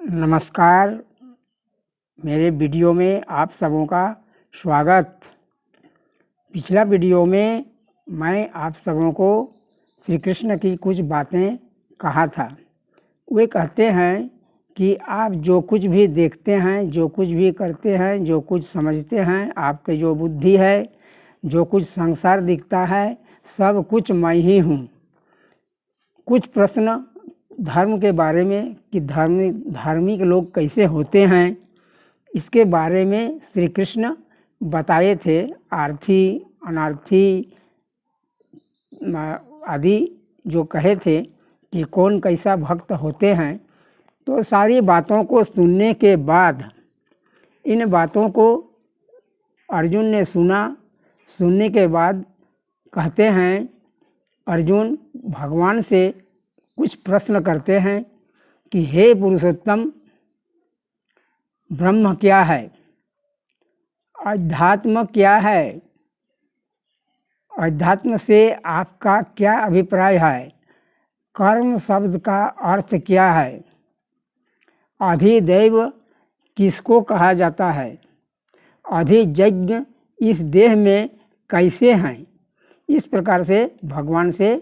नमस्कार। मेरे वीडियो में आप सबों का स्वागत। पिछला वीडियो में मैं आप सबों को श्री कृष्ण की कुछ बातें कहा था। वे कहते हैं कि आप जो कुछ भी देखते हैं, जो कुछ भी करते हैं, जो कुछ समझते हैं, आपके जो बुद्धि है, जो कुछ संसार दिखता है, सब कुछ मैं ही हूँ। कुछ प्रश्न धर्म के बारे में कि धार्मिक लोग कैसे होते हैं, इसके बारे में श्री कृष्ण बताए थे। आर्थी अनार्थी आदि जो कहे थे कि कौन कैसा भक्त होते हैं। तो सारी बातों को सुनने के बाद, इन बातों को अर्जुन ने सुना। सुनने के बाद कहते हैं, अर्जुन भगवान से कुछ प्रश्न करते हैं कि हे पुरुषोत्तम, ब्रह्म क्या है, अध्यात्म क्या है, अध्यात्म से आपका क्या अभिप्राय है, कर्म शब्द का अर्थ क्या है, अधिदैव किसको कहा जाता है, अधियज्ञ इस देह में कैसे हैं। इस प्रकार से भगवान से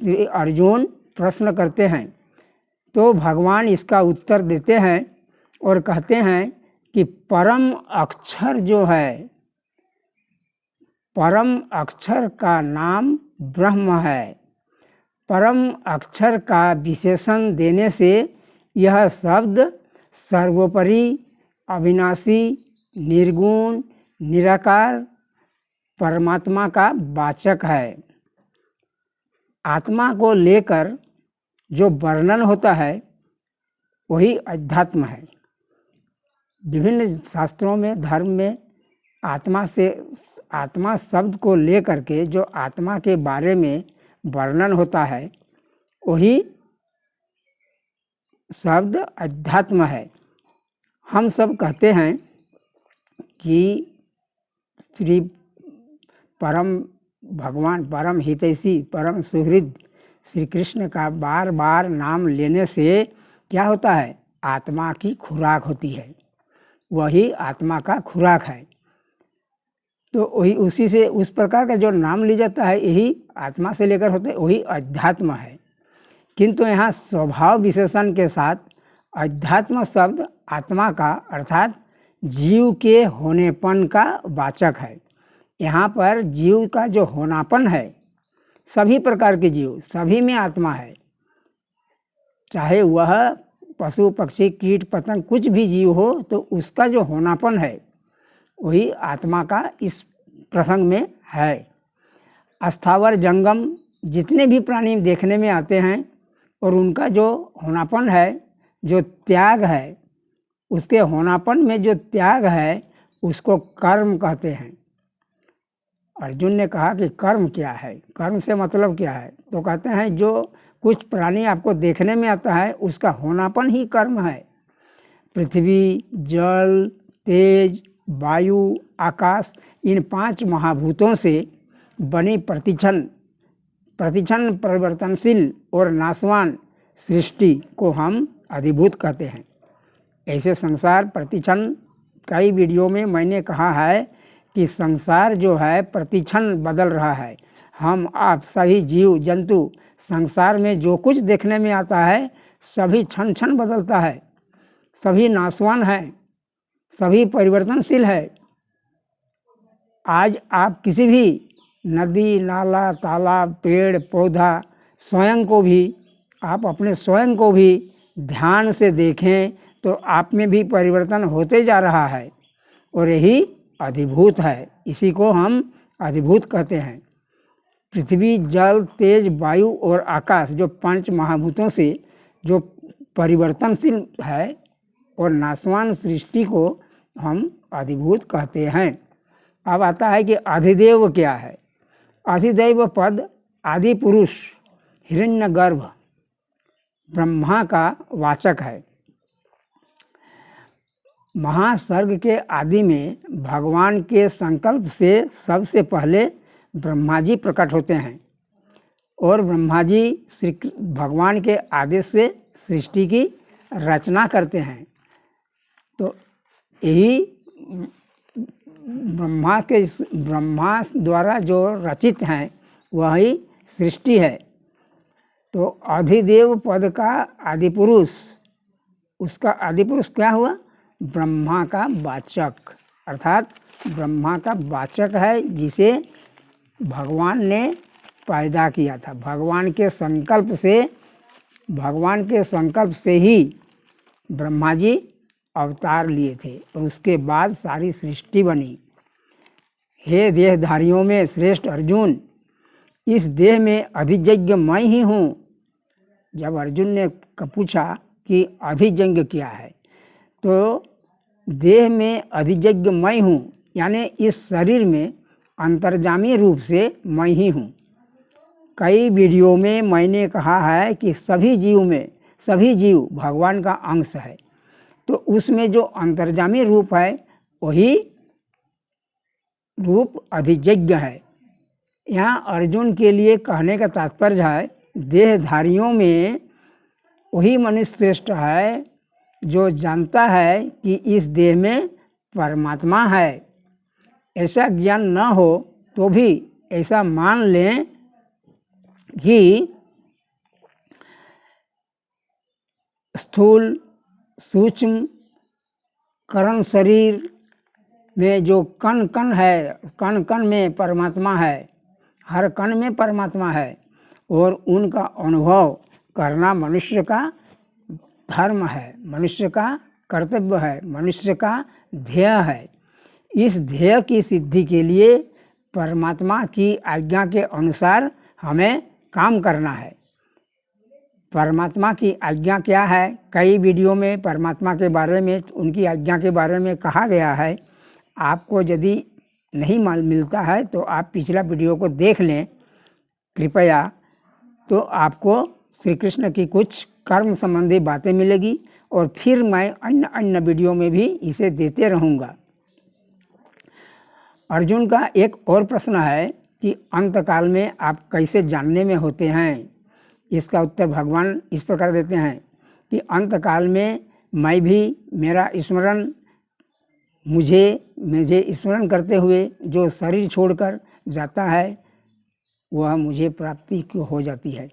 श्री अर्जुन प्रश्न करते हैं। तो भगवान इसका उत्तर देते हैं और कहते हैं कि परम अक्षर जो है, परम अक्षर का नाम ब्रह्म है। परम अक्षर का विशेषण देने से यह शब्द सर्वोपरि, अविनाशी, निर्गुण, निराकार परमात्मा का वाचक है। आत्मा को लेकर जो वर्णन होता है वही अध्यात्म है। विभिन्न शास्त्रों में, धर्म में आत्मा शब्द को लेकर के जो आत्मा के बारे में वर्णन होता है वही शब्द अध्यात्म है। हम सब कहते हैं कि श्री परम भगवान, परम हितैषी, परम सुहृद श्री कृष्ण का बार बार नाम लेने से क्या होता है, आत्मा की खुराक होती है। वही आत्मा का खुराक है। तो वही उसी से, उस प्रकार का जो नाम लिया जाता है, यही आत्मा से लेकर होते हैं, वही अध्यात्म है। किंतु यहाँ स्वभाव विशेषण के साथ अध्यात्म शब्द आत्मा का अर्थात जीव के होनेपन का वाचक है। यहाँ पर जीव का जो होनापन है, सभी प्रकार के जीव, सभी में आत्मा है। चाहे वह पशु पक्षी कीट पतंग कुछ भी जीव हो, तो उसका जो होनापन है वही आत्मा का इस प्रसंग में है। अस्थावर जंगम जितने भी प्राणी देखने में आते हैं, और उनका जो होनापन है, जो त्याग है, उसके होनापन में जो त्याग है उसको कर्म कहते हैं। अर्जुन ने कहा कि कर्म क्या है, कर्म से मतलब क्या है। तो कहते हैं जो कुछ प्राणी आपको देखने में आता है उसका होनापन ही कर्म है। पृथ्वी, जल, तेज, वायु, आकाश, इन 5 महाभूतों से बनी प्रतिक्षण परिवर्तनशील और नाशवान सृष्टि को हम अधिभूत कहते हैं। ऐसे संसार प्रतिक्षण, कई वीडियो में मैंने कहा है कि संसार जो है प्रतिक्षण बदल रहा है। हम आप सभी जीव जंतु संसार में जो कुछ देखने में आता है सभी क्षण क्षण बदलता है, सभी नाशवान है, सभी परिवर्तनशील है। आज आप किसी भी नदी, नाला, तालाब, पेड़ पौधा, स्वयं को भी, आप अपने स्वयं को भी ध्यान से देखें तो आप में भी परिवर्तन होते जा रहा है, और यही अधिभूत है। इसी को हम अधिभूत कहते हैं। पृथ्वी, जल, तेज, वायु और आकाश, जो 5 महाभूतों से जो परिवर्तनशील है और नाशवान सृष्टि को हम अधिभूत कहते हैं। अब आता है कि अधिदेव क्या है। अधिदैव पद आदि पुरुष हिरण्यगर्भ ब्रह्मा का वाचक है। महासर्ग के आदि में भगवान के संकल्प से सबसे पहले ब्रह्मा जी प्रकट होते हैं, और ब्रह्मा जी भगवान के आदेश से सृष्टि की रचना करते हैं। तो यही ब्रह्मा द्वारा जो रचित हैं वही सृष्टि है। तो अधिदेव पद का आदि पुरुष, उसका आदि पुरुष क्या हुआ? ब्रह्मा का वाचक, अर्थात ब्रह्मा का वाचक है, जिसे भगवान ने पैदा किया था। भगवान के संकल्प से ही ब्रह्मा जी अवतार लिए थे और उसके बाद सारी सृष्टि बनी। हे देहधारियों में श्रेष्ठ अर्जुन, इस देह में अधियज्ञ मैं ही हूँ। जब अर्जुन ने पूछा कि अधियज्ञ क्या है, तो देह में अधियज्ञ मैं हूँ, यानी इस शरीर में अंतर्जामी रूप से मैं ही हूँ। कई वीडियो में मैंने कहा है कि सभी जीव भगवान का अंश है। तो उसमें जो अंतर्जामी रूप है वही रूप अधियज्ञ है। यहाँ अर्जुन के लिए कहने का तात्पर्य है, देहधारियों में वही मनुष्य श्रेष्ठ है जो जानता है कि इस देह में परमात्मा है। ऐसा ज्ञान न हो तो भी ऐसा मान लें कि स्थूल सूक्ष्म करण शरीर में जो कण कण है, कण कण में परमात्मा है, हर कण में परमात्मा है, और उनका अनुभव करना मनुष्य का धर्म है, मनुष्य का कर्तव्य है, मनुष्य का ध्येय है। इस ध्येय की सिद्धि के लिए परमात्मा की आज्ञा के अनुसार हमें काम करना है। परमात्मा की आज्ञा क्या है? कई वीडियो में परमात्मा के बारे में, उनकी आज्ञा के बारे में कहा गया है। आपको यदि नहीं मिलता है तो आप पिछला वीडियो को देख लें कृपया, तो आपको श्री कृष्ण की कुछ कर्म संबंधी बातें मिलेगी, और फिर मैं अन्य वीडियो में भी इसे देते रहूँगा। अर्जुन का एक और प्रश्न है कि अंतकाल में आप कैसे जानने में होते हैं। इसका उत्तर भगवान इस प्रकार देते हैं कि अंतकाल में मैं भी, मेरा स्मरण, मुझे स्मरण करते हुए जो शरीर छोड़कर जाता है वह मुझे प्राप्ति हो जाती है।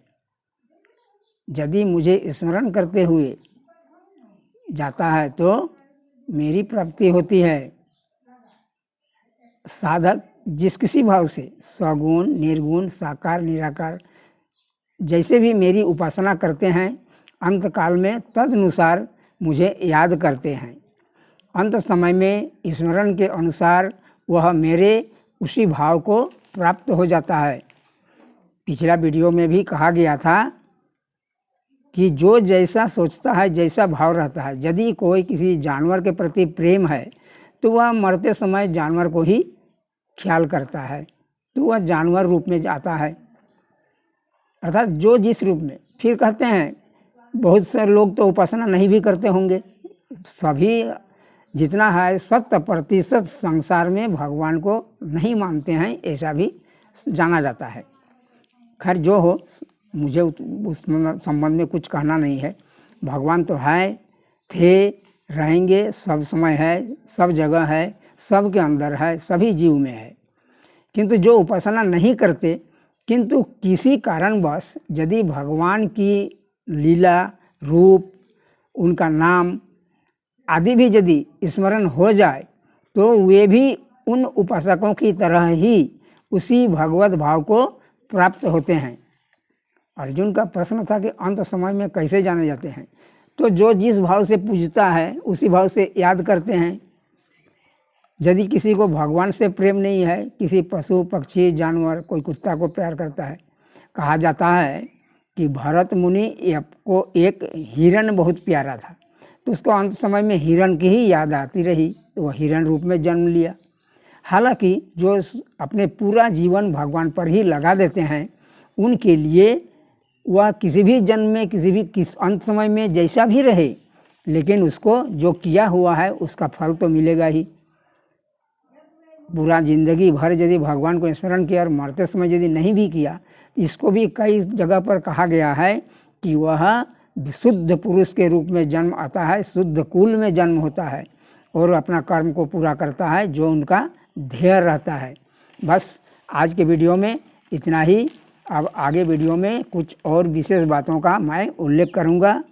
यदि मुझे स्मरण करते हुए जाता है तो मेरी प्राप्ति होती है। साधक जिस किसी भाव से, सगुण निर्गुण साकार निराकार, जैसे भी मेरी उपासना करते हैं, अंतकाल में तदनुसार मुझे याद करते हैं। अंत समय में स्मरण के अनुसार वह मेरे उसी भाव को प्राप्त हो जाता है। पिछला वीडियो में भी कहा गया था कि जो जैसा सोचता है, जैसा भाव रहता है, यदि कोई किसी जानवर के प्रति प्रेम है तो वह मरते समय जानवर को ही ख्याल करता है, तो वह जानवर रूप में जाता है, अर्थात जो जिस रूप में। फिर कहते हैं बहुत से लोग तो उपासना नहीं भी करते होंगे, सभी जितना है 70% संसार में भगवान को नहीं मानते हैं, ऐसा भी जाना जाता है। खैर जो हो, मुझे उस संबंध में कुछ कहना नहीं है। भगवान तो है, थे, रहेंगे, सब समय है, सब जगह है, सबके अंदर है, सभी जीव में है। किंतु जो उपासना नहीं करते, किंतु किसी कारणवश यदि भगवान की लीला, रूप, उनका नाम आदि भी यदि स्मरण हो जाए तो वे भी उन उपासकों की तरह ही उसी भगवत भाव को प्राप्त होते हैं। अर्जुन का प्रश्न था कि अंत समय में कैसे जाने जाते हैं, तो जो जिस भाव से पूजता है उसी भाव से याद करते हैं। यदि किसी को भगवान से प्रेम नहीं है, किसी पशु पक्षी जानवर, कोई कुत्ता को प्यार करता है, कहा जाता है कि भरत मुनि को एक हिरण बहुत प्यारा था, तो उसको अंत समय में हिरण की ही याद आती रही, तो वह हिरण रूप में जन्म लिया। हालांकि जो अपने पूरा जीवन भगवान पर ही लगा देते हैं, उनके लिए वह किसी भी जन्म में, किस अंत समय में जैसा भी रहे, लेकिन उसको जो किया हुआ है उसका फल तो मिलेगा ही। पूरा जिंदगी भर यदि भगवान को स्मरण किया और मरते समय यदि नहीं भी किया, इसको भी कई जगह पर कहा गया है कि वह शुद्ध पुरुष के रूप में जन्म आता है, शुद्ध कुल में जन्म होता है और अपना कर्म को पूरा करता है जो उनका ध्येय रहता है। बस आज के वीडियो में इतना ही। अब आगे वीडियो में कुछ और विशेष बातों का मैं उल्लेख करूंगा।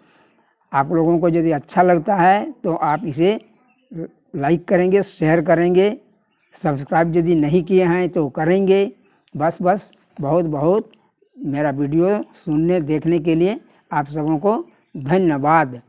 आप लोगों को यदि अच्छा लगता है तो आप इसे लाइक करेंगे, शेयर करेंगे, सब्सक्राइब यदि नहीं किए हैं तो करेंगे। बस बहुत बहुत मेरा वीडियो सुनने देखने के लिए आप सबों को धन्यवाद।